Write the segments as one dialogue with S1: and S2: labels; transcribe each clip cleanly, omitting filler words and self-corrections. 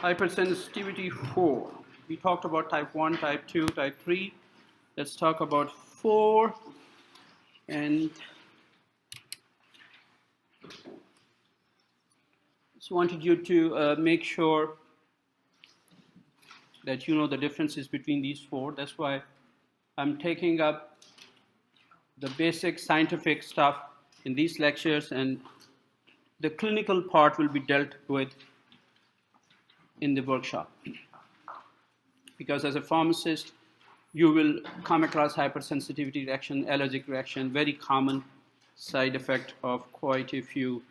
S1: Hypersensitivity 4. We talked about type 1, type 2, type 3. Let's talk about 4. And just wanted you to make sure that you know the differences between these 4. That's why I'm taking up the basic scientific stuff in these lectures, and the clinical part will be dealt with in the workshop. Because as a pharmacist, you will come across hypersensitivity reaction, allergic reaction, very common side effect of quite a few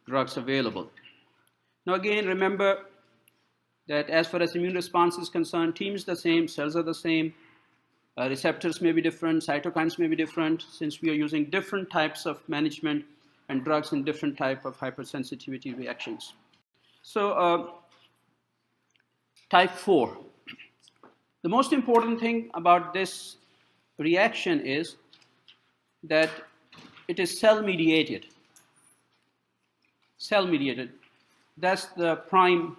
S1: drugs available. Now again, remember that as far as immune response is concerned, team is the same, cells are the same, receptors may be different, cytokines may be different, since we are using different types of management and drugs in different type of hypersensitivity reactions. So type 4. The most important thing about this reaction is that it is cell-mediated. Cell-mediated. That's the prime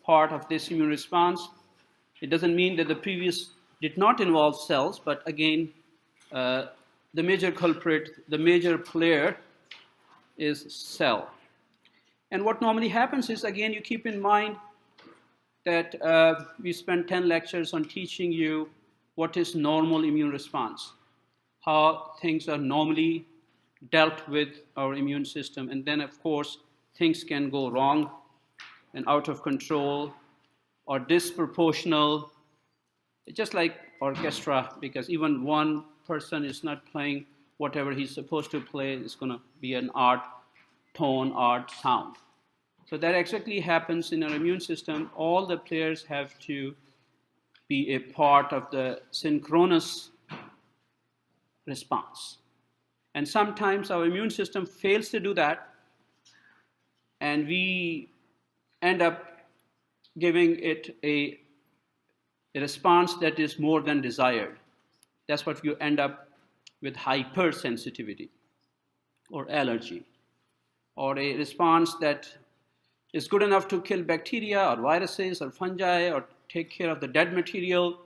S1: part of this immune response. It doesn't mean that the previous did not involve cells, but again, the major culprit, the major player is cell. And what normally happens is, again, you keep in mind that we spent 10 lectures on teaching you what is normal immune response, how things are normally dealt with our immune system, and then of course things can go wrong and out of control or disproportional, just like orchestra, because even one person is not playing whatever he's supposed to play, it's going to be an odd tone, odd sound. So that exactly happens in our immune system. All the players have to be a part of the synchronous response. And sometimes our immune system fails to do that, and we end up giving it a response that is more than desired. That's what you end up with hypersensitivity or allergy, or a response that is good enough to kill bacteria or viruses or fungi or take care of the dead material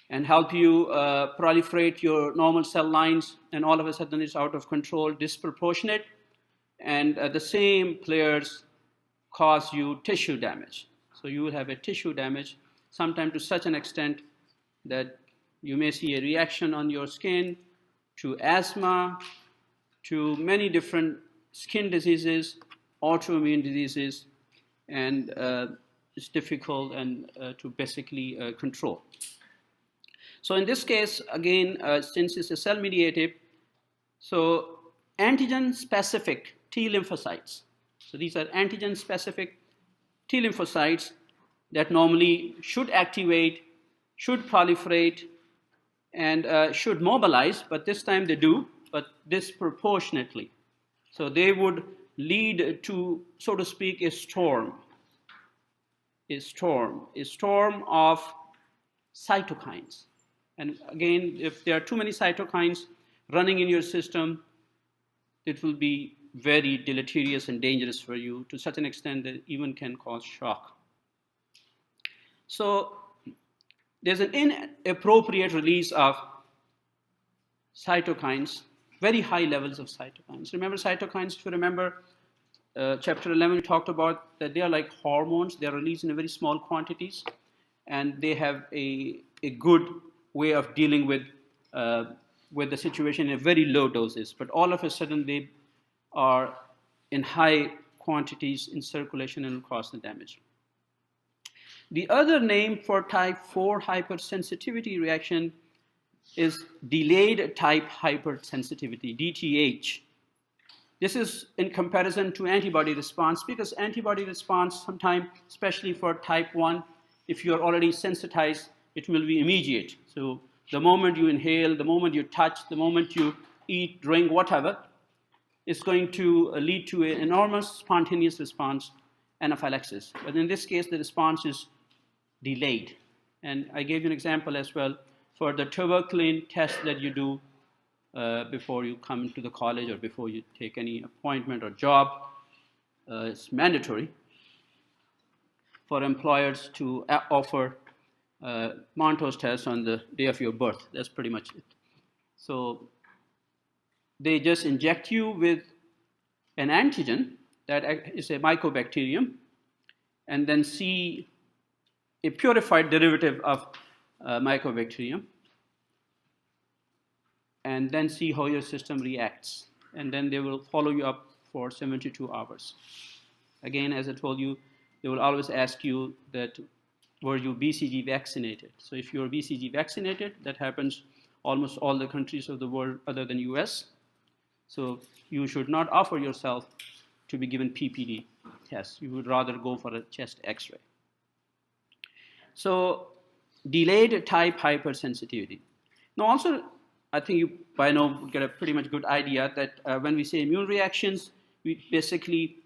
S1: and help you proliferate your normal cell lines, and all of a sudden it's out of control, disproportionate, and the same players cause you tissue damage. So you will have a tissue damage, sometimes to such an extent that you may see a reaction on your skin to asthma, to many different skin diseases, autoimmune diseases, and it's difficult and to basically control. So in this case, again, since it's a cell-mediated, so antigen-specific T lymphocytes. So these are antigen-specific T lymphocytes that normally should activate, should proliferate, and should mobilize, but this time they do, but disproportionately. So they would lead to, so to speak, a storm of cytokines. And again, if there are too many cytokines running in your system, it will be very deleterious and dangerous for you, to such an extent that it even can cause shock. So there's an inappropriate release of cytokines, very high levels of cytokines. Remember cytokines, if you remember, chapter 11 we talked about that they are like hormones. They are released in very small quantities, and they have a good way of dealing with the situation in very low doses. But all of a sudden they are in high quantities in circulation and will cause the damage. The other name for type 4 hypersensitivity reaction is delayed type hypersensitivity, DTH. This is in comparison to antibody response, because antibody response sometimes, especially for type 1, if you are already sensitized, it will be immediate. So the moment you inhale, the moment you touch, the moment you eat, drink, whatever, it's going to lead to an enormous spontaneous response, anaphylaxis. But in this case, the response is delayed. And I gave you an example as well for the tuberculin test that you do before you come to the college or before you take any appointment or job. It's mandatory. for employers to offer Montos tests on the day of your birth. That's pretty much it. So they just inject you with an antigen that is a mycobacterium, and then see a purified derivative of mycobacterium, and then see how your system reacts. And then they will follow you up for 72 hours. Again, as I told you, they will always ask you that, were you BCG vaccinated? So if you're BCG vaccinated, that happens almost all the countries of the world other than US. So you should not offer yourself to be given PPD tests. You would rather go for a chest X-ray. So delayed type hypersensitivity. Now also, I think you by now get a pretty much good idea that when we say immune reactions, we basically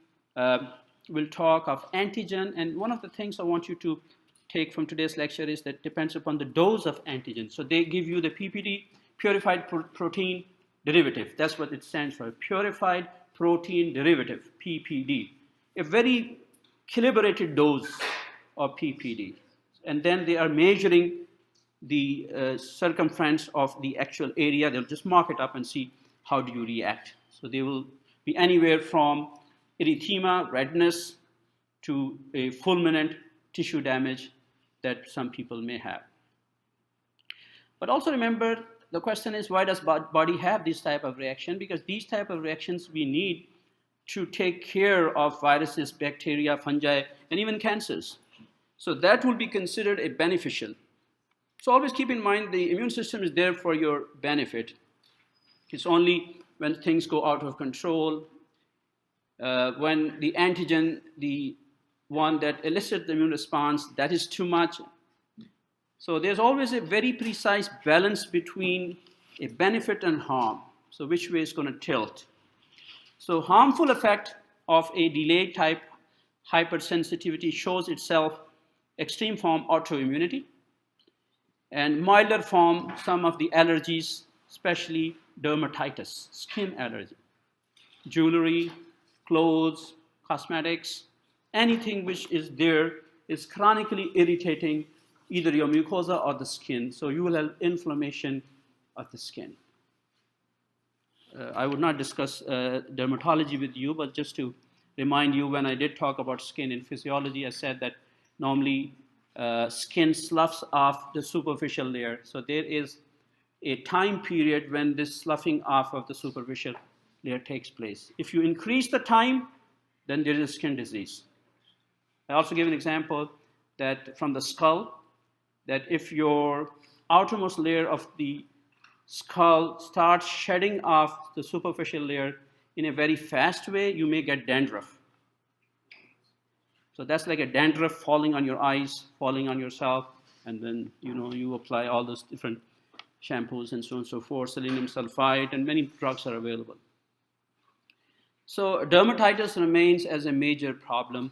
S1: will talk of antigen. And one of the things I want you to take from today's lecture is that depends upon the dose of antigen. So they give you the PPD, purified protein derivative. That's what it stands for, purified protein derivative, PPD. A very calibrated dose of PPD. And then they are measuring the circumference of the actual area. They'll just mark it up and see how do you react. So they will be anywhere from erythema, redness, to a fulminant tissue damage that some people may have. But also remember, the question is, why does body have this type of reaction? Because these type of reactions we need to take care of viruses, bacteria, fungi, and even cancers. So that will be considered a beneficial. So always keep in mind the immune system is there for your benefit. It's only when things go out of control, when the antigen, the one that elicits the immune response, that is too much. So there's always a very precise balance between a benefit and harm. So which way is going to tilt? So harmful effect of a delayed type hypersensitivity shows itself extreme form autoimmunity, and milder form some of the allergies, especially dermatitis, skin allergy, jewelry, clothes, cosmetics, anything which is there is chronically irritating either your mucosa or the skin. So you will have inflammation of the skin. I would not discuss dermatology with you, but just to remind you, when I did talk about skin in physiology, I said that normally skin sloughs off the superficial layer. So there is a time period when this sloughing off of the superficial layer takes place. If you increase the time, then there is a skin disease. I also give an example that from the skull, that if your outermost layer of the skull starts shedding off the superficial layer in a very fast way, you may get dandruff. So that's like a dandruff falling on your eyes, falling on yourself, and then you apply all those different shampoos and so on and so forth, selenium sulfide, and many drugs are available. So dermatitis remains as a major problem.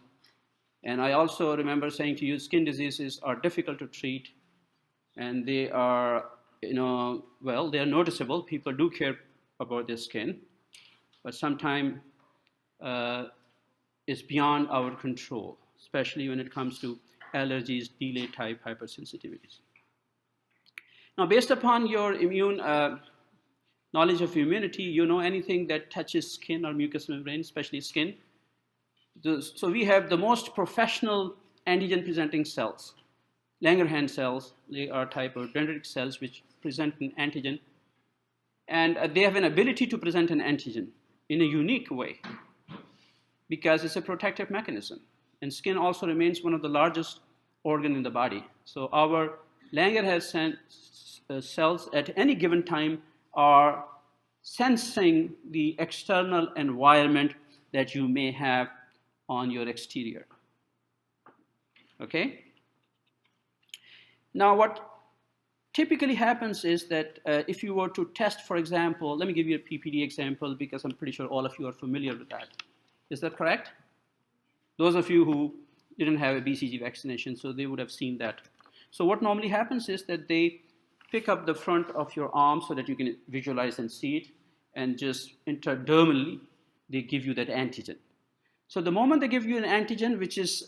S1: And I also remember saying to you, skin diseases are difficult to treat, and they are, well, they are noticeable. People do care about their skin, but sometimes it's beyond our control, especially when it comes to allergies, delayed type hypersensitivities. Now, based upon your immune knowledge of immunity, you know anything that touches skin or mucous membrane, especially skin. So we have the most professional antigen-presenting cells, Langerhans cells. They are type of dendritic cells which present an antigen, and they have an ability to present an antigen in a unique way because it's a protective mechanism. And skin also remains one of the largest organ in the body. So our Langerhans cells at any given time are sensing the external environment that you may have on your exterior. Okay? Now, what typically happens is that if you were to test, for example, let me give you a PPD example because I'm pretty sure all of you are familiar with that. Is that correct? Those of you who didn't have a BCG vaccination, so they would have seen that. So what normally happens is that they pick up the front of your arm so that you can visualize and see it, and just intradermally, they give you that antigen. So the moment they give you an antigen, which is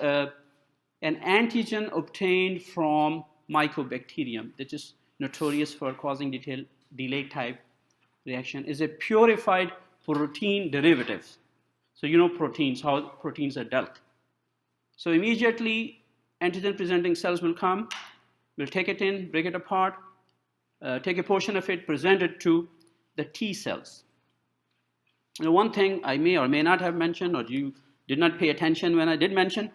S1: an antigen obtained from Mycobacterium, that is notorious for causing delayed type reaction, is a purified protein derivative. So you know proteins, how proteins are dealt. So immediately antigen presenting cells will come, will take it in, break it apart, take a portion of it, present it to the T cells. And one thing I may or may not have mentioned, or you did not pay attention when I did mention,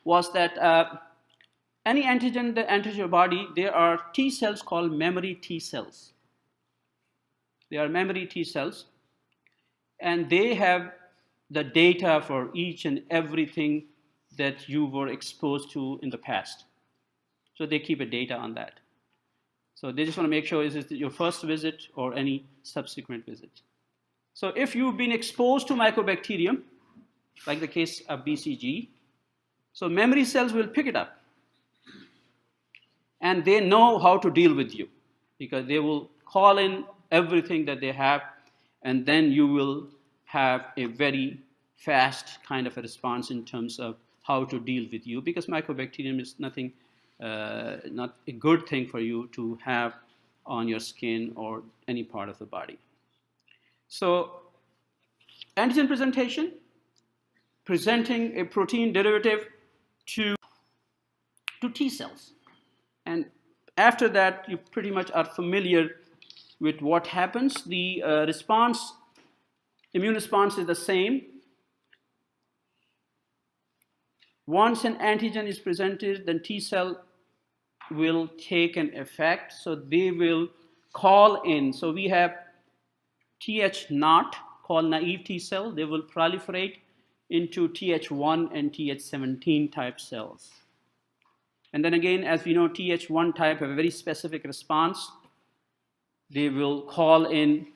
S1: was that any antigen that enters your body, there are T cells called memory T cells. They are memory T cells, and they have the data for each and everything that you were exposed to in the past. So they keep a data on that. So they just want to make sure is this your first visit or any subsequent visit. So if you've been exposed to Mycobacterium, like the case of BCG, so memory cells will pick it up. And they know how to deal with you because they will call in everything that they have, and then you will have a very fast kind of a response in terms of how to deal with you, because Mycobacterium is nothing, not a good thing for you to have on your skin or any part of the body. So antigen presentation, presenting a protein derivative to T cells. And after that, you pretty much are familiar with what happens. The immune response is the same. Once an antigen is presented, then T cell will take an effect. So they will call in. So we have Th0 called naive T cell. They will proliferate into Th1 and Th17 type cells. And then again, as we know, Th1 type have a very specific response. They will call in.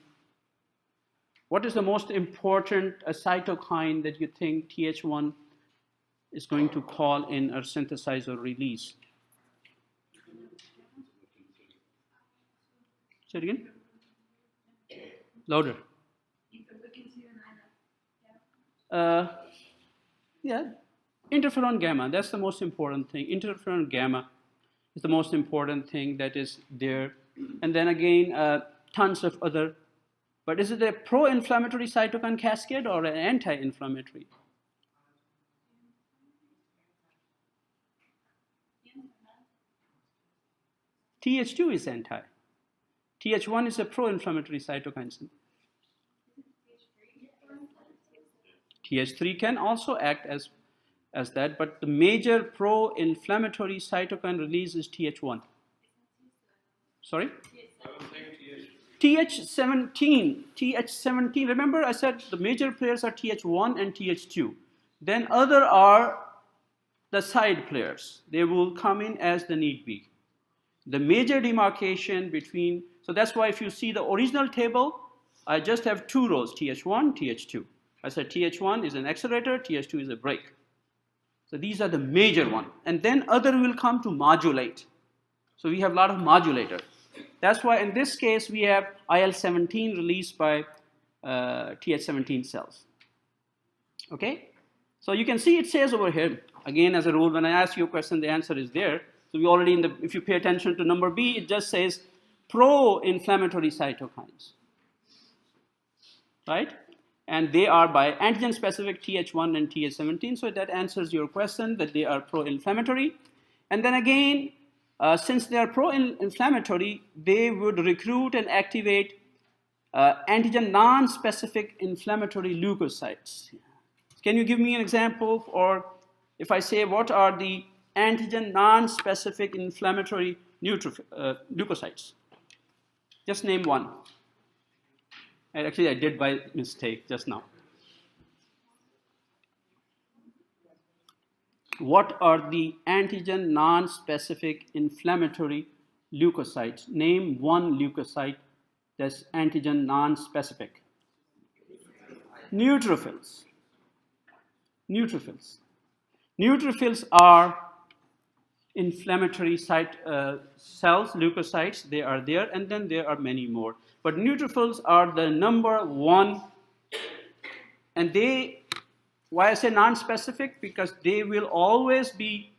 S1: What is the most important cytokine that you think Th1 is going to call in or synthesize or release? Say it again. Louder. Yeah, interferon gamma, that's the most important thing. Interferon gamma is the most important thing that is there. And then again, tons of other. But is it a pro-inflammatory cytokine cascade or an anti-inflammatory? Th2 is anti. Th1 is a pro-inflammatory cytokine. Th3 can also act as that, but the major pro-inflammatory cytokine release is Th1. Sorry? Th17. Remember I said the major players are Th1 and Th2. Then other are the side players. They will come in as the need be. The major demarcation between, so that's why if you see the original table, I just have two rows, Th1, Th2. I said Th1 is an accelerator, Th2 is a brake. So these are the major one. And then other will come to modulate. So we have a lot of modulator. That's why in this case we have IL-17 released by Th17 cells. Okay? So you can see it says over here, again as a rule, when I ask you a question, the answer is there. So we already, if you pay attention to number B, it just says pro-inflammatory cytokines. Right? And they are by antigen-specific Th1 and Th17, so that answers your question that they are pro-inflammatory. And then again, since they are pro-inflammatory, they would recruit and activate antigen non-specific inflammatory leukocytes. Can you give me an example? Or if I say, what are the antigen non-specific inflammatory leukocytes? Just name one. Actually, I did by mistake just now. What are the antigen non-specific inflammatory leukocytes? Name one leukocyte that's antigen non-specific. Neutrophils. Neutrophils. Neutrophils are inflammatory cells, leukocytes. They are there, and then there are many more. But neutrophils are the number one, and why I say non-specific? Because they will always be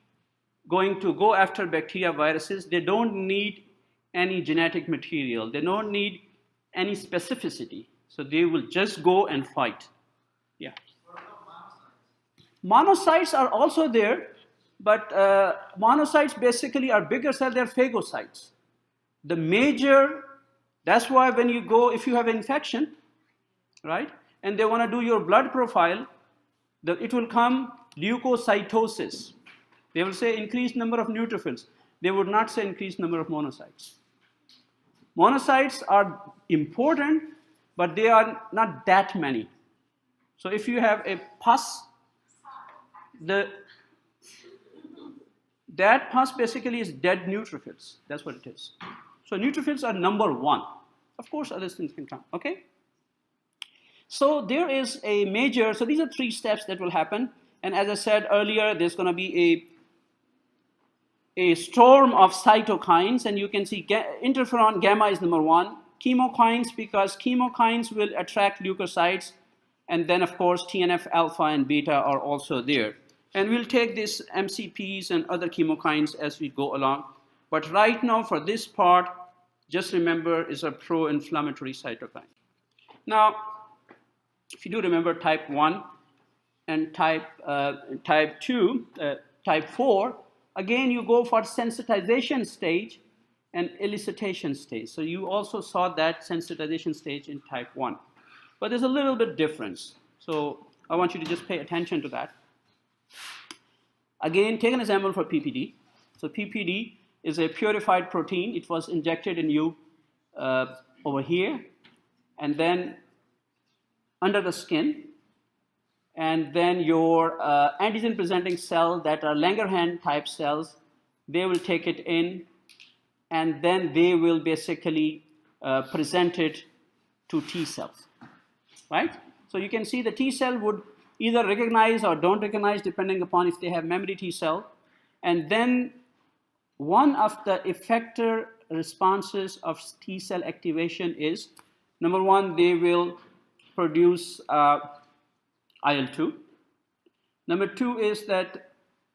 S1: going to go after bacteria, viruses. They don't need any genetic material. They don't need any specificity. So they will just go and fight. Yeah. Monocytes are also there, but monocytes basically are bigger cells. They're phagocytes. The major, that's why when you go, if you have an infection, right, and they want to do your blood profile, it will come leukocytosis. They will say increased number of neutrophils. They would not say increased number of monocytes. Monocytes are important, but they are not that many. So if you have a pus, that pus basically is dead neutrophils. That's what it is. So neutrophils are number one. Of course, other things can come, okay? So there is a major, so these are 3 steps that will happen. And as I said earlier, there's going to be a storm of cytokines, and you can see interferon gamma is number 1. Chemokines, because chemokines will attract leukocytes, and then of course TNF alpha and beta are also there. And we'll take these MCPs and other chemokines as we go along. But right now for this part, just remember is a pro-inflammatory cytokine. Now, if you do remember type 1 and type 2, type 4, again you go for sensitization stage and elicitation stage. So you also saw that sensitization stage in type 1. But there's a little bit difference. So I want you to just pay attention to that. Again, take an example for PPD. So PPD is a purified protein. It was injected in you over here, and then under the skin, and then your antigen presenting cell that are Langerhans type cells, they will take it in, and then they will basically present it to T cells, right? So you can see the T cell would either recognize or don't recognize depending upon if they have memory T cell. And then one of the effector responses of T cell activation is, number 1, they will produce IL-2. Number 2 is that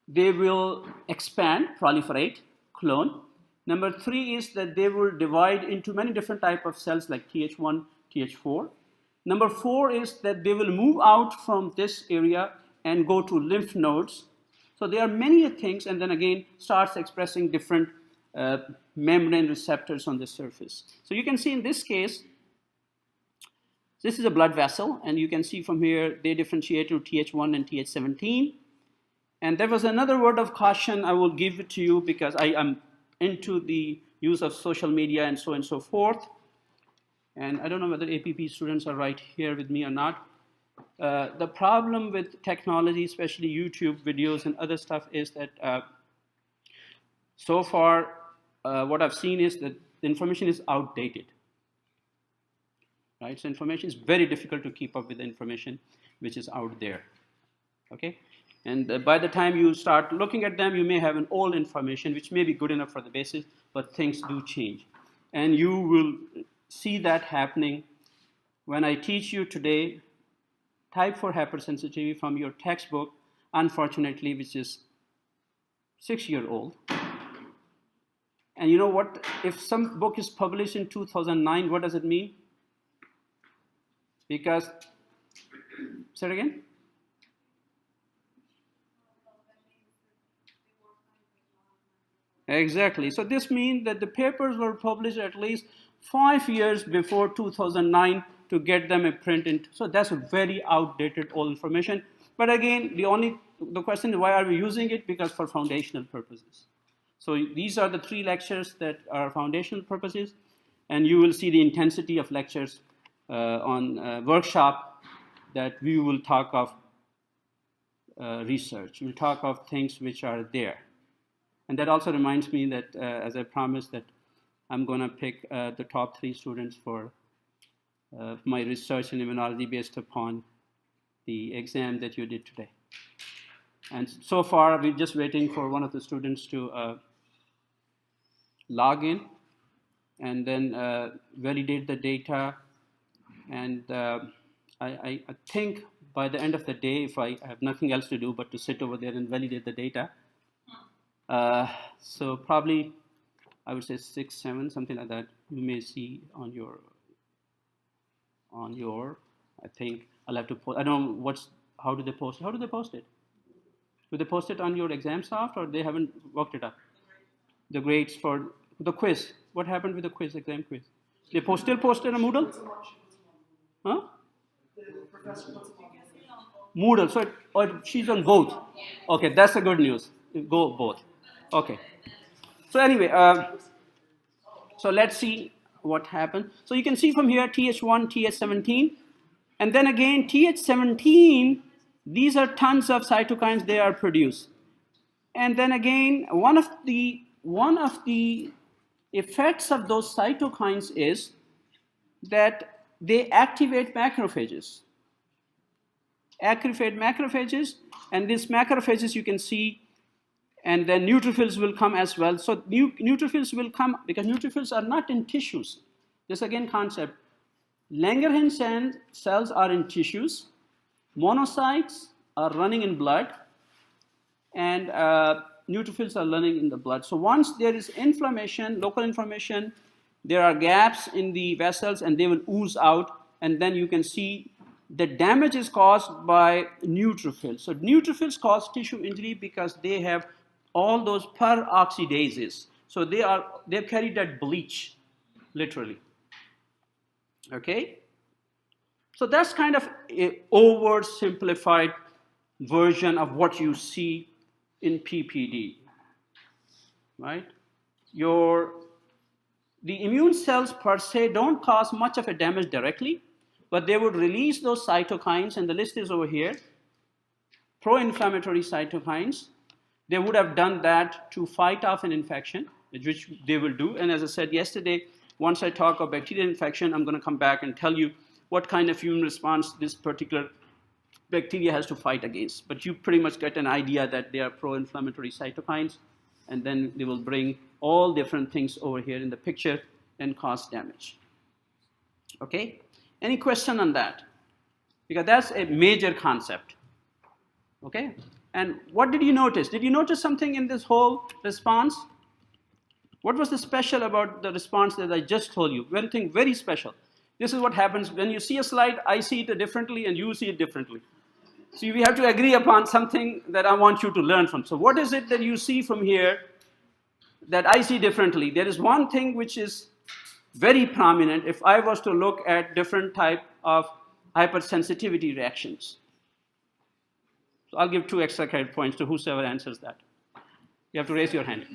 S1: they will expand, proliferate, clone. Number 3 is that they will divide into many different types of cells like Th1, Th4. Number 4 is that they will move out from this area and go to lymph nodes. So there are many things, and then again starts expressing different membrane receptors on the surface. So you can see in this case, this is a blood vessel, and you can see from here they differentiate to Th1 and Th17. And there was another word of caution I will give it to you because I am into the use of social media and so forth. And I don't know whether APP students are right here with me or not. The problem with technology, especially YouTube videos and other stuff, is that so far what I've seen is that the information is outdated. Right? So information is very difficult to keep up with the information which is out there. Okay? And by the time you start looking at them, you may have an old information which may be good enough for the basis, but things do change. And you will see that happening when I teach you today type 4 hypersensitivity from your textbook, unfortunately, which is 6-year-old. And you know what? If some book is published in 2009, what does it mean? Because, say it again? Exactly. So this means that the papers were published at least 5 years before 2009 to get them a print in. So that's a very outdated old information. But again, the question is why are we using it? Because for foundational purposes. So these are the 3 lectures that are foundational purposes, and you will see the intensity of lectures on workshop that we will talk of research. We'll talk of things which are there. And that also reminds me that, as I promised, that I'm going to pick the top 3 students for my research in immunology based upon the exam that you did today. And so far, we're just waiting for one of the students to log in and then validate the data. And I think by the end of the day, if I have nothing else to do but to sit over there and validate the data, So probably, I would say 6, 7, something like that. You may see on your, I think I'll have to post. I don't know how do they post it? How do they post it? Do they post it on your exam soft, or they haven't worked it up? The grades for the quiz. What happened with the quiz, exam quiz? They still posted a Moodle? Huh? Moodle. So she's on both. Okay, that's the good news. Go both. Okay. So anyway, so let's see what happened. So you can see from here TH1, TH17, and then again TH17. These are tons of cytokines they are produced, and then again one of the effects of those cytokines is that they activate macrophages. And these macrophages you can see, and then neutrophils will come as well. So neutrophils will come because neutrophils are not in tissues. This again concept. Langerhans cells are in tissues. Monocytes are running in blood, and neutrophils are running in the blood. So once there is inflammation, local inflammation, there are gaps in the vessels, and they will ooze out, and then you can see the damage is caused by neutrophils. So neutrophils cause tissue injury because they have all those peroxidases. So they've carried that bleach, literally. Okay? So that's kind of an oversimplified version of what you see in PPD, right? The immune cells per se don't cause much of a damage directly, but they would release those cytokines, and the list is over here, pro-inflammatory cytokines. They would have done that to fight off an infection, which they will do. And as I said yesterday, once I talk about bacterial infection, I'm going to come back and tell you what kind of immune response this particular bacteria has to fight against. But you pretty much get an idea that they are pro-inflammatory cytokines, and then they will bring all different things over here in the picture and cause damage. Okay? Any question on that? Because that's a major concept. Okay? And what did you notice? Did you notice something in this whole response? What was the special about the response that I just told you? One thing very special. This is what happens when you see a slide, I see it differently and you see it differently. So we have to agree upon something that I want you to learn from. So what is it that you see from here that I see differently? There is one thing which is very prominent if I was to look at different type of hypersensitivity reactions. So I'll give 2 extra credit points to whosoever answers that. You have to raise your hand.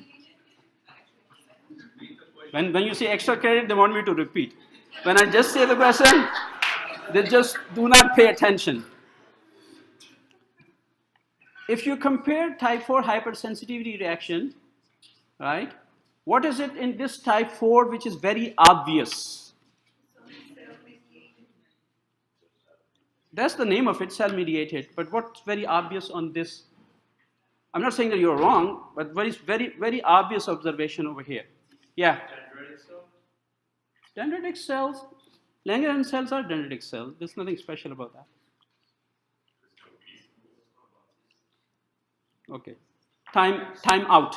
S1: When you say extra credit, they want me to repeat. When I just say the question, they just do not pay attention. If you compare type 4 hypersensitivity reaction, right, what is it in this type 4 which is very obvious? That's the name of it, cell-mediated. But what's very obvious on this? I'm not saying that you're wrong, but very, very obvious observation over here. Yeah? Dendritic cells. Langerhans cells are dendritic cells. There's nothing special about that. Okay. Time out.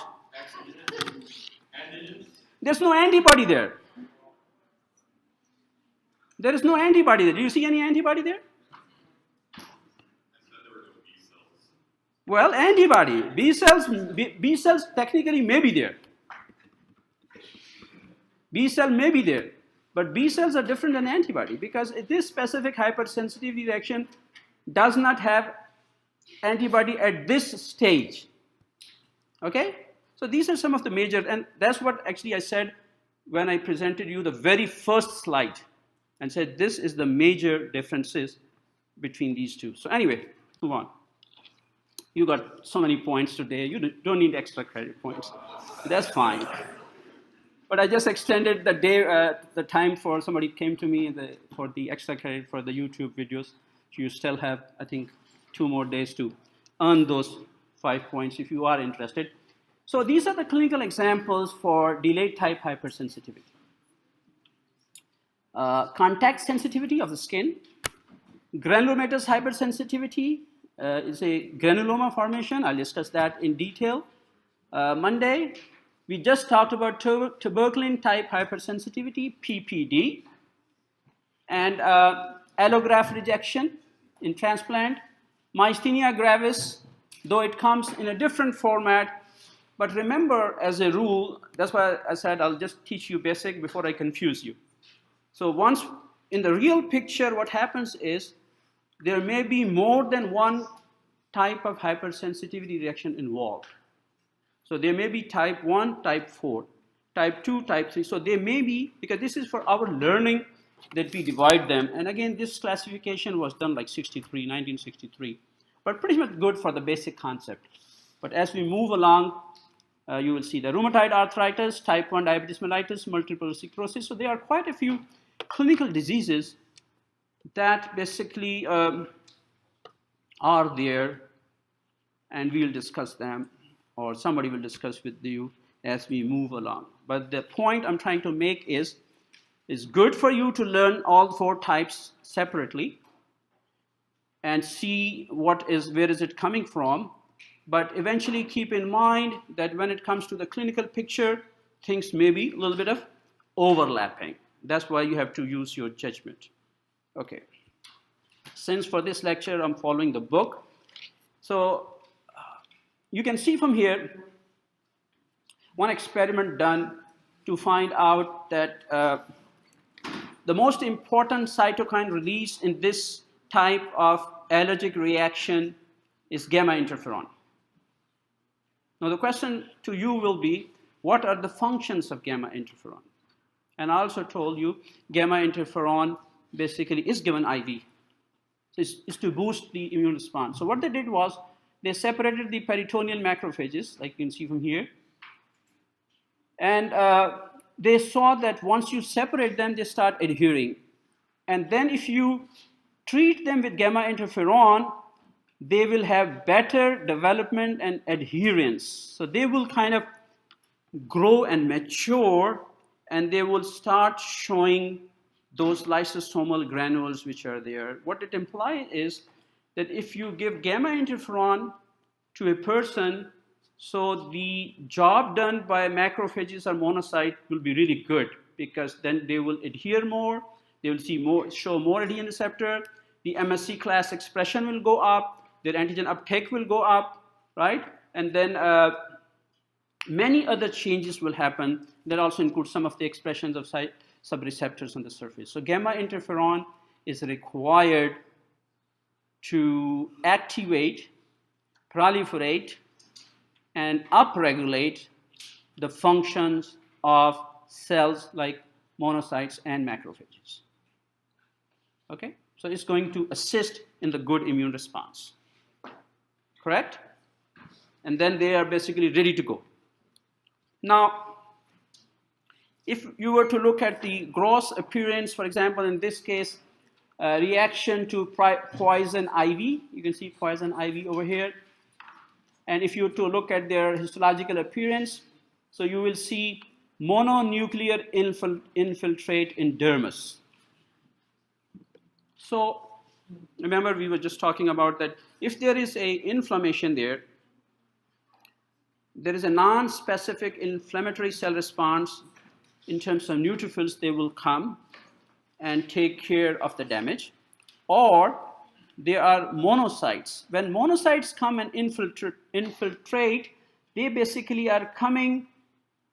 S1: There's no antibody there. There is no antibody there. Do you see any antibody there? Well, antibody. B cells technically may be there. B cell may be there. But B cells are different than antibody because this specific hypersensitivity reaction does not have antibody at this stage. Okay? So these are some of the major, and that's what actually I said when I presented you the very first slide and said this is the major differences between these two. So anyway, move on. You got so many points today. You don't need extra credit points. That's fine. But I just extended the day, the time for somebody came to me for the extra credit for the YouTube videos. You still have, I think, 2 more days to earn those 5 points if you are interested. So these are the clinical examples for delayed type hypersensitivity. Contact sensitivity of the skin. Granulomatous hypersensitivity is a granuloma formation. I'll discuss that in detail. Monday, we just talked about tuberculin type hypersensitivity, PPD, and allograft rejection in transplant. Myasthenia gravis, though it comes in a different format, but remember, as a rule, that's why I said I'll just teach you basic before I confuse you. So once in the real picture, what happens is there may be more than one type of hypersensitivity reaction involved. So there may be type 1, type 4, type 2, type 3. So there may be, because this is for our learning that we divide them. And again, this classification was done like 1963. But pretty much good for the basic concept. But as we move along, you will see the rheumatoid arthritis, type 1 diabetes mellitus, multiple sclerosis. So there are quite a few clinical diseases that basically are there, and we'll discuss them, or somebody will discuss with you as we move along. But the point I'm trying to make is, it's good for you to learn all 4 types separately and see where is it coming from. But eventually keep in mind that when it comes to the clinical picture, things may be a little bit of overlapping. That's why you have to use your judgment. Okay. Since for this lecture I'm following the book, so you can see from here one experiment done to find out that the most important cytokine released in this type of allergic reaction is gamma-interferon. Now the question to you will be, what are the functions of gamma-interferon? And I also told you gamma-interferon basically is given IV. So it's to boost the immune response. So what they did was they separated the peritoneal macrophages, like you can see from here. And they saw that once you separate them, they start adhering. And then if you treat them with gamma-interferon, they will have better development and adherence. So they will kind of grow and mature, and they will start showing those lysosomal granules which are there. What it implies is that if you give gamma-interferon to a person, so the job done by macrophages or monocyte will be really good, because then they will adhere more, they will show more antigen receptor, the MSC class expression will go up, their antigen uptake will go up, right? And then many other changes will happen that also include some of the expressions of subreceptors on the surface. So gamma-interferon is required to activate, proliferate, and upregulate the functions of cells like monocytes and macrophages. Okay? So it's going to assist in the good immune response. Correct? And then they are basically ready to go. Now, if you were to look at the gross appearance, for example, in this case, reaction to poison ivy, you can see poison ivy over here. And if you were to look at their histological appearance, so you will see mononuclear infiltrate in dermis. So remember, we were just talking about that if there is a inflammation there is a non-specific inflammatory cell response in terms of neutrophils. They will come and take care of the damage. Or there are monocytes. When monocytes come and infiltrate, they basically are coming,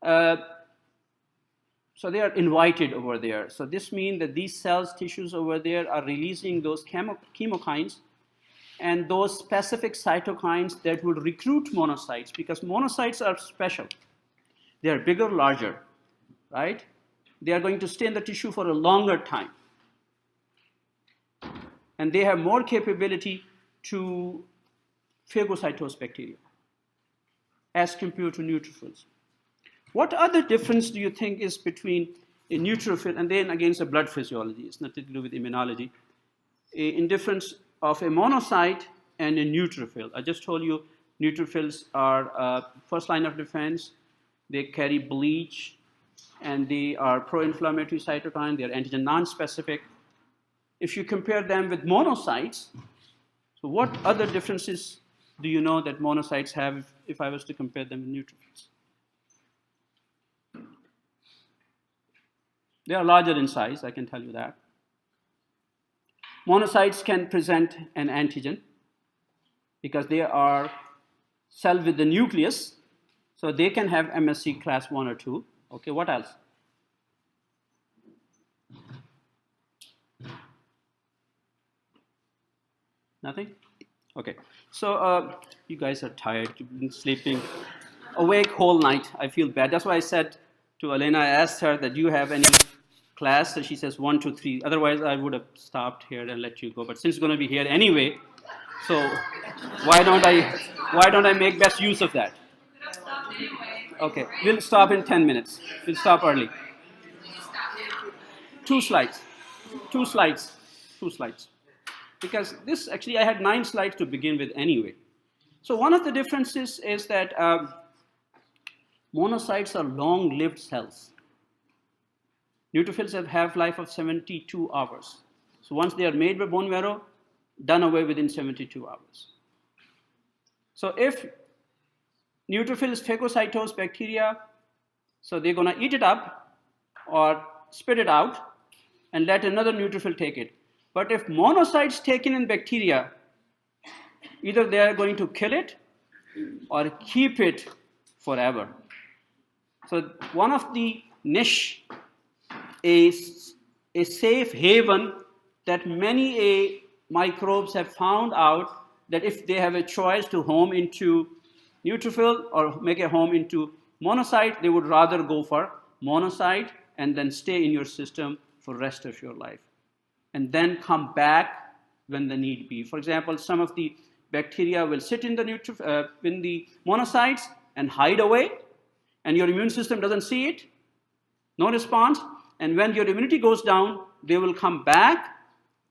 S1: so they are invited over there. So this means that these cells, tissues over there are releasing those chemokines and those specific cytokines that will recruit monocytes, because monocytes are special. They are bigger, larger, right? They are going to stay in the tissue for a longer time. And they have more capability to phagocytose bacteria as compared to neutrophils. What other difference do you think is between a neutrophil, and then again, it's a blood physiology, it's nothing to do with immunology, in difference of a monocyte and a neutrophil? I just told you neutrophils are first line of defense. They carry bleach, and they are pro-inflammatory cytokine. They are antigen non-specific. If you compare them with monocytes, so what other differences do you know that monocytes have if I was to compare them with neutrophils? They are larger in size, I can tell you that. Monocytes can present an antigen because they are cells with the nucleus, so they can have MSC class 1 or 2. Okay, what else? Nothing? Okay, so you guys are tired, you've been sleeping awake whole night. I feel bad. That's why I said to Elena, I asked her that, do you have any class? So she says 1, 2, 3. Otherwise, I would have stopped here and let you go. But since it's going to be here anyway, so why don't I make best use of that? Okay, we'll stop in 10 minutes. We'll stop early. 2 slides. 2 slides. 2 slides. Because this, actually, I had 9 slides to begin with anyway. So one of the differences is that monocytes are long-lived cells. Neutrophils have half-life of 72 hours. So once they are made by bone marrow, done away within 72 hours. So if neutrophils phagocytose bacteria, so they're going to eat it up or spit it out and let another neutrophil take it. But if monocytes taken in bacteria, either they are going to kill it or keep it forever. So one of the niche is a safe haven that many microbes have found out that if they have a choice to home into neutrophil or make a home into monocyte, they would rather go for monocyte and then stay in your system for the rest of your life. And then come back when the need be. For example, some of the bacteria will sit in the monocytes and hide away, and your immune system doesn't see it, no response, and when your immunity goes down, they will come back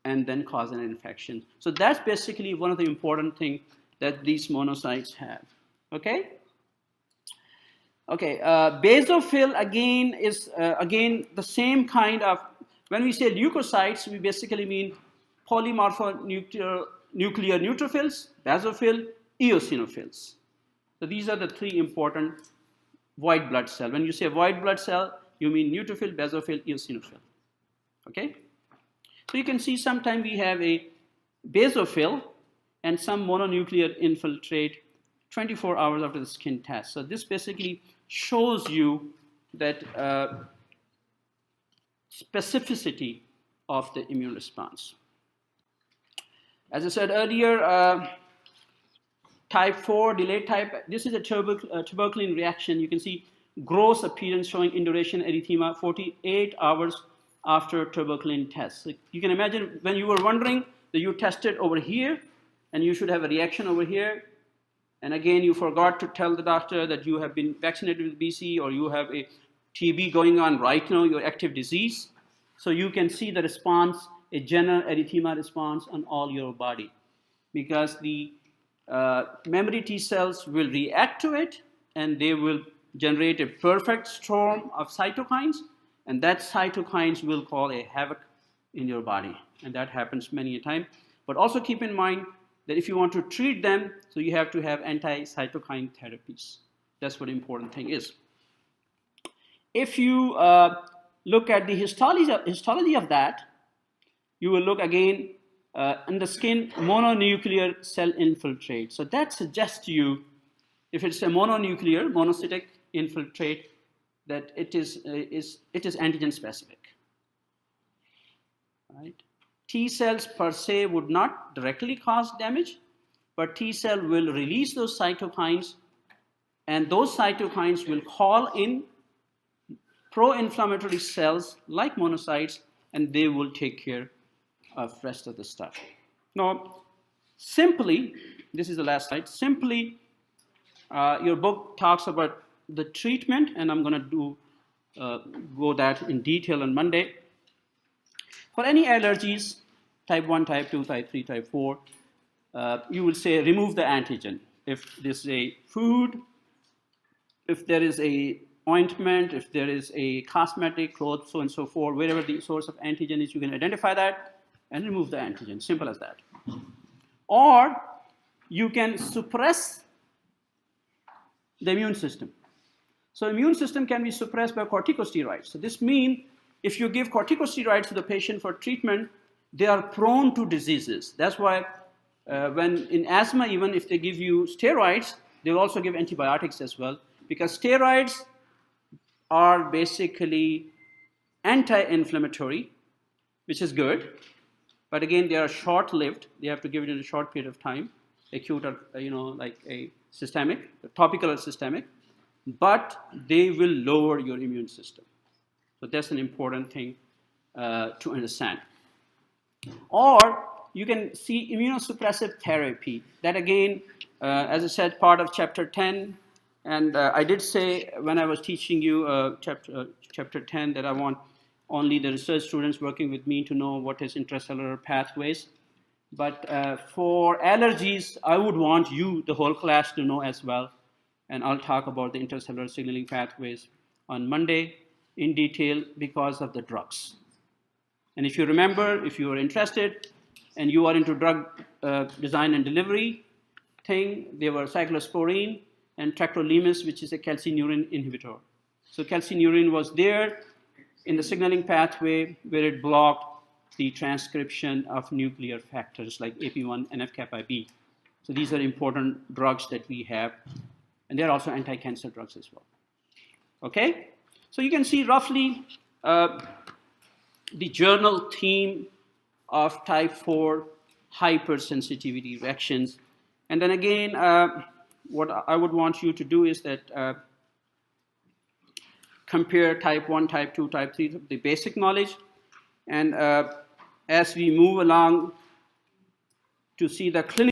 S1: and then cause an infection. So that's basically one of the important things that these monocytes have. Okay? Okay, basophil again is the same kind of. When we say leukocytes, we basically mean polymorphonuclear neutrophils, basophil, eosinophils. So these are the 3 important white blood cells. When you say white blood cell, you mean neutrophil, basophil, eosinophil. Okay? So you can see sometimes we have a basophil and some mononuclear infiltrate 24 hours after the skin test. So this basically shows you that specificity of the immune response. As I said earlier, type 4, delayed type, this is a tuberculin reaction. You can see gross appearance showing induration erythema 48 hours after tuberculin test. So you can imagine when you were wondering that you tested over here and you should have a reaction over here, and again you forgot to tell the doctor that you have been vaccinated with BC or you have a TB going on right now, your active disease. So you can see the response, a general erythema response on all your body, because the memory T cells will react to it and they will generate a perfect storm of cytokines, and that cytokines will cause a havoc in your body, and that happens many a time. But also keep in mind that if you want to treat them, so you have to have anti-cytokine therapies. That's what the important thing is. If you look at the histology of that, you will look again in the skin, mononuclear cell infiltrate. So that suggests to you, if it's a mononuclear, monocytic infiltrate, that it is antigen specific. Right? T cells per se would not directly cause damage, but T cell will release those cytokines, and those cytokines will call in pro-inflammatory cells like monocytes, and they will take care of rest of the stuff. Now, simply, this is the last slide, simply your book talks about the treatment, and I'm going to go that in detail on Monday. For any allergies, type 1, type 2, type 3, type 4, you will say remove the antigen. If this is a food, if there is a ointment, if there is a cosmetic, clothes, so and so forth, wherever the source of antigen is, you can identify that and remove the antigen. Simple as that. Or you can suppress the immune system. So immune system can be suppressed by corticosteroids. So this means if you give corticosteroids to the patient for treatment, they are prone to diseases. That's why when in asthma, even if they give you steroids, they will also give antibiotics as well, because steroids are basically anti-inflammatory, which is good, but again, they are short-lived. They have to give it in a short period of time, acute or, like a systemic, topical or systemic, but they will lower your immune system. So that's an important thing to understand. Or you can see immunosuppressive therapy. That again, as I said, part of chapter 10. And I did say when I was teaching you chapter 10 that I want only the research students working with me to know what is intracellular pathways. But for allergies, I would want you, the whole class, to know as well. And I'll talk about the intracellular signaling pathways on Monday in detail because of the drugs. And if you remember, if you are interested and you are into drug design and delivery thing, there were cyclosporine and tacrolimus, which is a calcineurin inhibitor. So calcineurin was there in the signaling pathway where it blocked the transcription of nuclear factors like AP1 and NF-kappa B. So these are important drugs that we have. And they're also anti-cancer drugs as well. Okay? So you can see roughly the journal theme of type 4 hypersensitivity reactions. And then again, what I would want you to do is that compare type 1, type 2, type 3, the basic knowledge. And as we move along to see the clinical